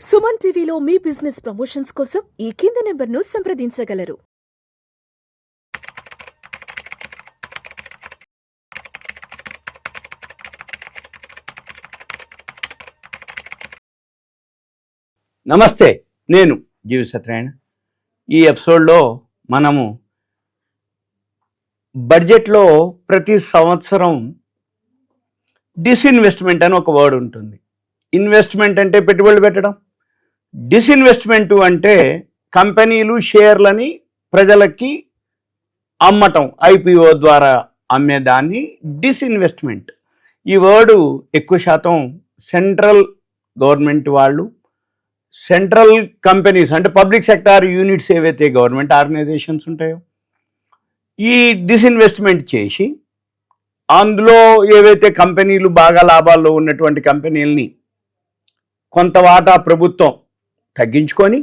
సుమన్ టీవీలో మీ business promotions కోసం ఈ కింది నెంబర్ను సంప్రదించగలరు. నమస్తే, నేను జీవి సత్యనారాయణ. ఈ ఎపిసోడ్లో మనము బడ్జెట్లో ప్రతి సంవత్సరం డిస్ఇన్వెస్ట్మెంట్ అని ఒక వర్డ్ ఉంటుంది. ఇన్వెస్ట్మెంట్ అంటే పెట్టుబడులు పెట్టడం, డిస్ఇన్వెస్ట్మెంట్ అంటే కంపెనీలు షేర్లని ప్రజలకి అమ్మటం, ఐపీఓ ద్వారా అమ్మేదాన్ని డిస్ఇన్వెస్ట్మెంట్. ఈ వర్డు ఎక్కువ శాతం సెంట్రల్ గవర్నమెంట్ వాళ్ళు, సెంట్రల్ కంపెనీస్ అంటే పబ్లిక్ సెక్టార్ యూనిట్స్ ఏవైతే గవర్నమెంట్ ఆర్గనైజేషన్స్ ఉంటాయో ఈ డిస్ఇన్వెస్ట్మెంట్ చేసి అందులో ఏవైతే కంపెనీలు బాగా లాభాల్లో ఉన్నటువంటి కంపెనీలని కొంత వాటా ప్రభుత్వం తగ్గించుకొని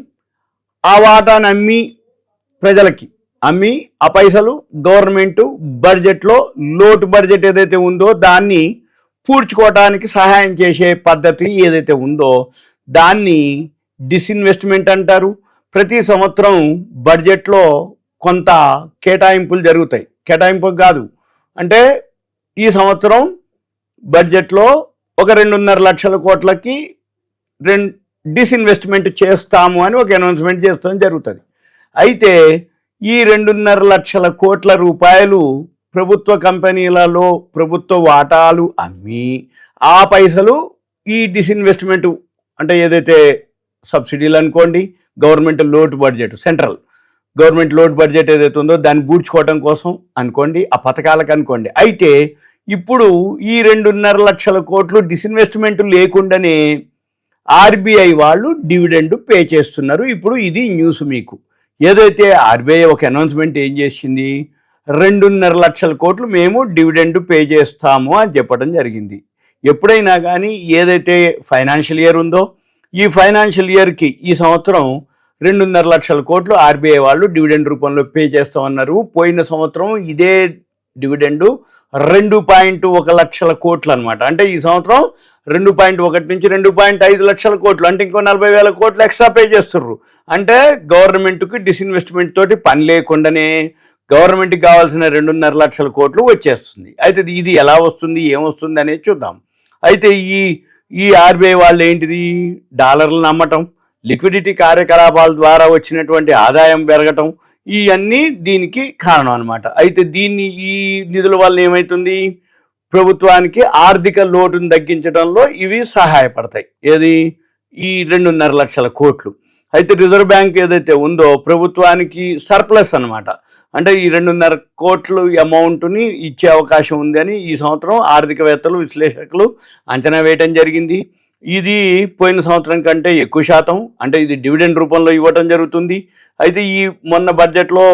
ఆ వాటాను అమ్మి ప్రజలకి అమ్మి ఆ పైసలు గవర్నమెంట్ బడ్జెట్లో లోటు బడ్జెట్ ఏదైతే ఉందో దాన్ని పూడ్చుకోవడానికి సహాయం చేసే పద్ధతి ఏదైతే ఉందో దాన్ని డిస్ఇన్వెస్ట్మెంట్ అంటారు. ప్రతి సంవత్సరం బడ్జెట్లో కొంత కేటాయింపులు జరుగుతాయి. కేటాయింపు కాదు అంటే ఈ సంవత్సరం బడ్జెట్లో ఒక 2.5 లక్షల కోట్లకి డిస్ఇన్వెస్ట్మెంట్ చేస్తాము అని ఒక అనౌన్స్మెంట్ చేస్తాం జరుగుతుంది. అయితే ఈ 2.5 లక్షల కోట్ల రూపాయలు ప్రభుత్వ కంపెనీలలో ప్రభుత్వ వాటాలు అమ్మి ఆ పైసలు ఈ డిస్ఇన్వెస్ట్మెంట్ అంటే ఏదైతే సబ్సిడీలు అనుకోండి, గవర్నమెంట్ లోటు బడ్జెట్, సెంట్రల్ గవర్నమెంట్ లోటు బడ్జెట్ ఏదైతే ఉందో దాన్ని పూడ్చుకోవడం కోసం అనుకోండి, ఆ పథకాలకు అనుకోండి. అయితే ఇప్పుడు ఈ 2.5 లక్షల కోట్లు డిస్ఇన్వెస్ట్మెంట్ లేకుండానే ఆర్బీఐ వాళ్ళు డివిడెండ్ పే చేస్తున్నారు. ఇప్పుడు ఇది న్యూస్ మీకు. ఏదైతే ఆర్బీఐ ఒక అనౌన్స్మెంట్ ఏం చేసింది, 2.5 లక్షల కోట్లు మేము డివిడెండ్ పే చేస్తాము అని చెప్పడం జరిగింది. ఎప్పుడైనా కానీ ఏదైతే ఫైనాన్షియల్ ఇయర్ ఉందో ఈ ఫైనాన్షియల్ ఇయర్కి ఈ సంవత్సరం 2.5 లక్షల కోట్లు ఆర్బీఐ వాళ్ళు డివిడెండ్ రూపంలో పే చేస్తామన్నారు. పోయిన సంవత్సరం ఇదే డివిడెండు 2.1 లక్షల కోట్లు అనమాట. అంటే ఈ సంవత్సరం 2.1 నుంచి 2.5 లక్షల కోట్లు, అంటే ఇంకో 40,000 కోట్లు ఎక్స్ట్రా పే చేస్తుర్రు. అంటే గవర్నమెంట్కి డిస్ఇన్వెస్ట్మెంట్ తోటి పని లేకుండానే గవర్నమెంట్కి కావాల్సిన 2.5 లక్షల కోట్లు వచ్చేస్తుంది. అయితే ఇది ఎలా వస్తుంది, ఏమొస్తుంది అనేది చూద్దాం. అయితే ఈ ఆర్బీఐ వాళ్ళు ఏంటిది, డాలర్లను అమ్మటం, లిక్విడిటీ కార్యకలాపాల ద్వారా వచ్చినటువంటి ఆదాయం పెరగటం, ఇవన్నీ దీనికి కారణం అనమాట. అయితే ఈ నిధుల వల్ల ఏమవుతుంది, ప్రభుత్వానికి ఆర్థిక లోటును తగ్గించడంలో ఇవి సహాయపడతాయి. ఏది, ఈ 2.5 లక్షల కోట్లు. అయితే రిజర్వ్ బ్యాంక్ ఏదైతే ఉందో ప్రభుత్వానికి సర్ప్లస్ అనమాట. అంటే ఈ 2.5 కోట్లు అమౌంట్ని ఇచ్చే అవకాశం ఉందని ఈ సంవత్సరం ఆర్థికవేత్తలు, విశ్లేషకులు అంచనా వేయటం జరిగింది. ఇది పోయిన సంవత్సరం కంటే ఎక్కువ శాతం, అంటే ఇది డివిడెండ్ రూపంలో ఇవ్వటం జరుగుతుంది. అయితే ఈ మొన్న బడ్జెట్లో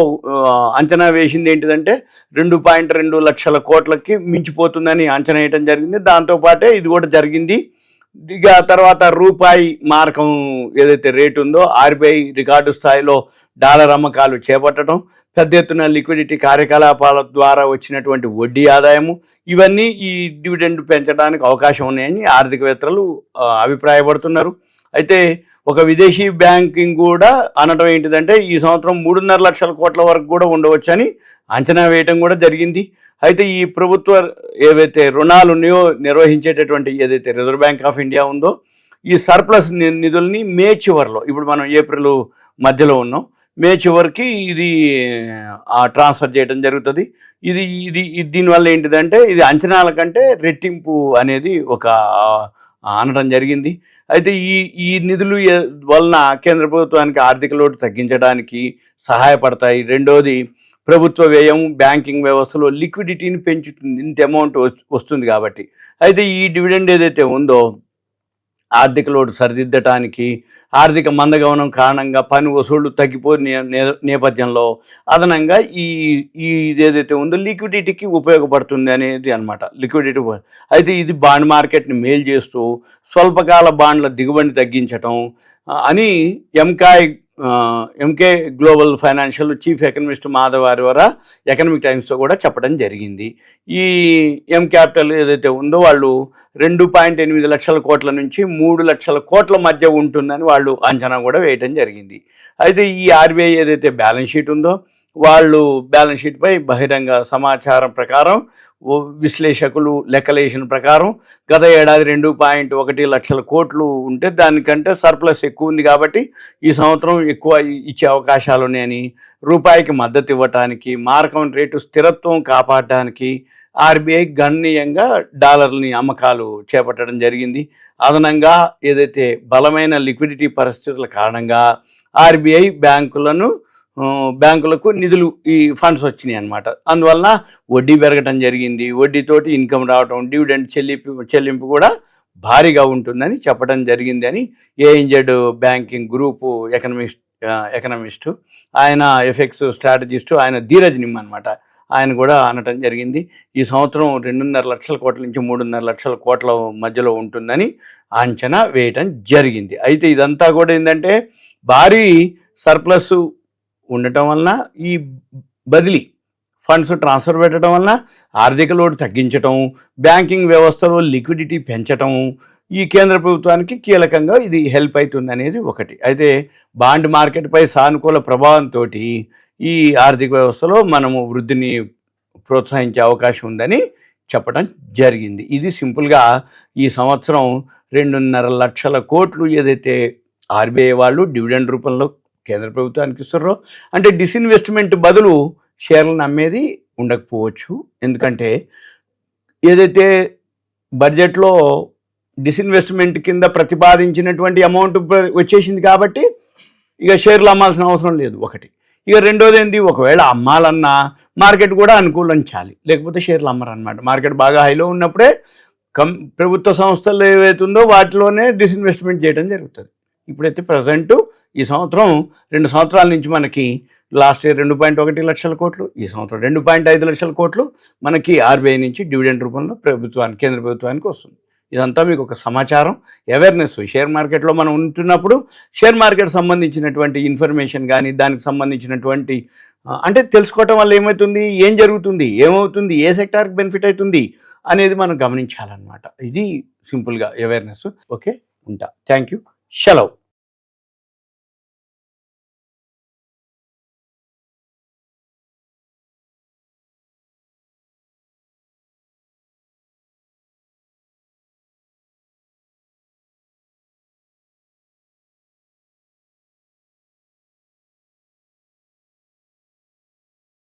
అంచనా వేసింది ఏంటిదంటే 2.2 లక్షల కోట్లకి మించిపోతుందని అంచనా వేయటం జరిగింది. దాంతోపాటే ఇది కూడా జరిగింది. ఇక తర్వాత రూపాయి మారకం ఏదైతే రేటు ఉందో ఆర్బీఐ రికార్డు స్థాయిలో డాలర్ అమ్మకాలు చేపట్టడం, పెద్ద ఎత్తున లిక్విడిటీ కార్యకలాపాల ద్వారా వచ్చినటువంటి వడ్డీ ఆదాయము, ఇవన్నీ ఈ డివిడెండ్ పెంచడానికి అవకాశం ఉన్నాయని ఆర్థికవేత్తలు అభిప్రాయపడుతున్నారు. అయితే ఒక విదేశీ బ్యాంకింగ్ కూడా అనడం ఏంటిదంటే ఈ సంవత్సరం 3.5 లక్షల కోట్ల వరకు కూడా ఉండవచ్చని అంచనా వేయటం కూడా జరిగింది. అయితే ఈ ప్రభుత్వ ఏవైతే రుణాలు ఉన్నాయో నిర్వహించేటటువంటి ఏదైతే రిజర్వ్ బ్యాంక్ ఆఫ్ ఇండియా ఉందో ఈ సర్ప్లస్ నిధుల్ని మే చివరిలో, ఇప్పుడు మనం ఏప్రిల్ మధ్యలో ఉన్నాం, మే చివరికి ఇది ట్రాన్స్ఫర్ చేయడం జరుగుతుంది. దీనివల్ల ఏంటిదంటే ఇది అంచనాల కంటే రెట్టింపు అనేది ఒక అనడం జరిగింది. అయితే ఈ నిధులు వలన కేంద్ర ప్రభుత్వానికి ఆర్థిక లోటు తగ్గించడానికి సహాయపడతాయి. రెండోది, ప్రభుత్వ వ్యయం బ్యాంకింగ్ వ్యవస్థలో లిక్విడిటీని పెంచుతుంది, ఇంత అమౌంట్ వస్తుంది కాబట్టి. అయితే ఈ డివిడెండ్ ఏదైతే ఉందో ఆర్థిక లోటు సరిదిద్దటానికి, ఆర్థిక మందగమనం కారణంగా పని వసూళ్లు తగ్గిపోయిన నేపథ్యంలో అదనంగా ఈ ఏదైతే ఉందో లిక్విడిటీకి ఉపయోగపడుతుంది అనేది అనమాట. లిక్విడిటీ అయితే ఇది బాండ్ మార్కెట్ని మేలు చేస్తూ స్వల్పకాల బాండ్ల దిగుబడిని తగ్గించటం అని ఎంకాయ్ Emkay global financial chief economist Madhav Arora economic టైమ్స్తో కూడా చెప్పడం జరిగింది. ఈ ఎం క్యాపిటల్ ఏదైతే ఉందో వాళ్ళు 2.8 లక్షల కోట్ల నుంచి 3 లక్షల కోట్ల మధ్య ఉంటుందని వాళ్ళు అంచనా కూడా వేయటం జరిగింది. అయితే ఈ ఆర్బీఐ ఏదైతే బ్యాలెన్స్ షీట్ ఉందో వాళ్ళు బ్యాలెన్స్ షీట్పై బహిరంగ సమాచారం ప్రకారం విశ్లేషకులు లెక్కలేసిన ప్రకారం గత ఏడాది 2.1 లక్షల కోట్లు ఉంటే దానికంటే సర్ప్లస్ ఎక్కువ ఉంది కాబట్టి ఈ సంవత్సరం ఎక్కువ ఇచ్చే అవకాశాలు ఉన్నాయని, రూపాయికి మద్దతు ఇవ్వటానికి, మార్కం రేటు స్థిరత్వం కాపాడటానికి ఆర్బీఐ గణనీయంగా డాలర్ని అమ్మకాలు చేపట్టడం జరిగింది. అదనంగా ఏదైతే బలమైన లిక్విడిటీ పరిస్థితుల కారణంగా ఆర్బీఐ బ్యాంకులకు నిధులు ఈ ఫండ్స్ వచ్చినాయి అన్నమాట. అందువలన వడ్డీ పెరగటం జరిగింది. వడ్డీతోటి ఇన్కమ్ రావటం, డివిడెండ్ చెల్లింపు కూడా భారీగా ఉంటుందని చెప్పడం జరిగింది అని ఏఎన్జెడ్ బ్యాంకింగ్ గ్రూపు ఎకనమిస్టు ఆయన ఎఫెక్స్ స్ట్రాటజిస్టు ఆయన ధీరజ్ నిమ్ అనమాట, ఆయన కూడా అనటం జరిగింది. ఈ సంవత్సరం 2.5 లక్షల కోట్ల నుంచి 3.5 లక్షల కోట్ల మధ్యలో ఉంటుందని అంచనా వేయటం జరిగింది. అయితే ఇదంతా కూడా ఏంటంటే భారీ సర్ప్లస్ ఉండటం వలన ఈ బదిలీ ఫండ్స్ ట్రాన్స్ఫర్ పెట్టడం వలన ఆర్థిక లోటు తగ్గించటం, బ్యాంకింగ్ వ్యవస్థలో లిక్విడిటీ పెంచటం ఈ కేంద్ర ప్రభుత్వానికి కీలకంగా ఇది హెల్ప్ అవుతుంది అనేది ఒకటి. అయితే బాండ్ మార్కెట్పై సానుకూల ప్రభావంతో ఈ ఆర్థిక వ్యవస్థలో మనము వృద్ధిని ప్రోత్సహించే అవకాశం ఉందని చెప్పడం జరిగింది. ఇది సింపుల్గా ఈ సంవత్సరం 2.5 లక్షల కోట్లు ఏదైతే ఆర్బీఐ వాళ్ళు డివిడెండ్ రూపంలో కేంద్ర ప్రభుత్వానికి ఇస్తారో, అంటే డిస్ఇన్వెస్ట్మెంట్ బదులు షేర్లను అమ్మేది ఉండకపోవచ్చు. ఎందుకంటే ఏదైతే బడ్జెట్లో డిస్ఇన్వెస్ట్మెంట్ కింద ప్రతిపాదించినటువంటి అమౌంట్ వచ్చేసింది కాబట్టి ఇక షేర్లు అమ్మాల్సిన అవసరం లేదు ఒకటి. ఇక రెండోది ఏంటి, ఒకవేళ అమ్మాలన్నా మార్కెట్ కూడా అనుకూలించాలి, లేకపోతే షేర్లు అమ్మరన్నమాట. మార్కెట్ బాగా హైలో ఉన్నప్పుడే ప్రభుత్వ సంస్థలు ఏవైతుందో వాటిలోనే డిస్ఇన్వెస్ట్మెంట్ చేయడం జరుగుతుంది. ఇప్పుడైతే ప్రజెంట్ ఈ సంవత్సరం 2 సంవత్సరాల నుంచి మనకి లాస్ట్ ఇయర్ 2.1 లక్షల కోట్లు, ఈ సంవత్సరం 2.5 లక్షల కోట్లు మనకి ఆర్బీఐ నుంచి డివిడెండ్ రూపంలో కేంద్ర ప్రభుత్వానికి వస్తుంది. ఇదంతా మీకు ఒక సమాచారం, అవేర్నెస్. షేర్ మార్కెట్లో మనం ఉంటున్నప్పుడు షేర్ మార్కెట్ సంబంధించినటువంటి ఇన్ఫర్మేషన్ కానీ దానికి సంబంధించినటువంటి అంటే తెలుసుకోవటం వల్ల ఏమవుతుంది, ఏం జరుగుతుంది, ఏమవుతుంది, ఏ సెక్టార్కి బెనిఫిట్ అవుతుంది అనేది మనం గమనించాలన్నమాట. ఇది సింపుల్గా అవేర్నెస్. ఓకే, ఉంటా. Thank you. సెలవు.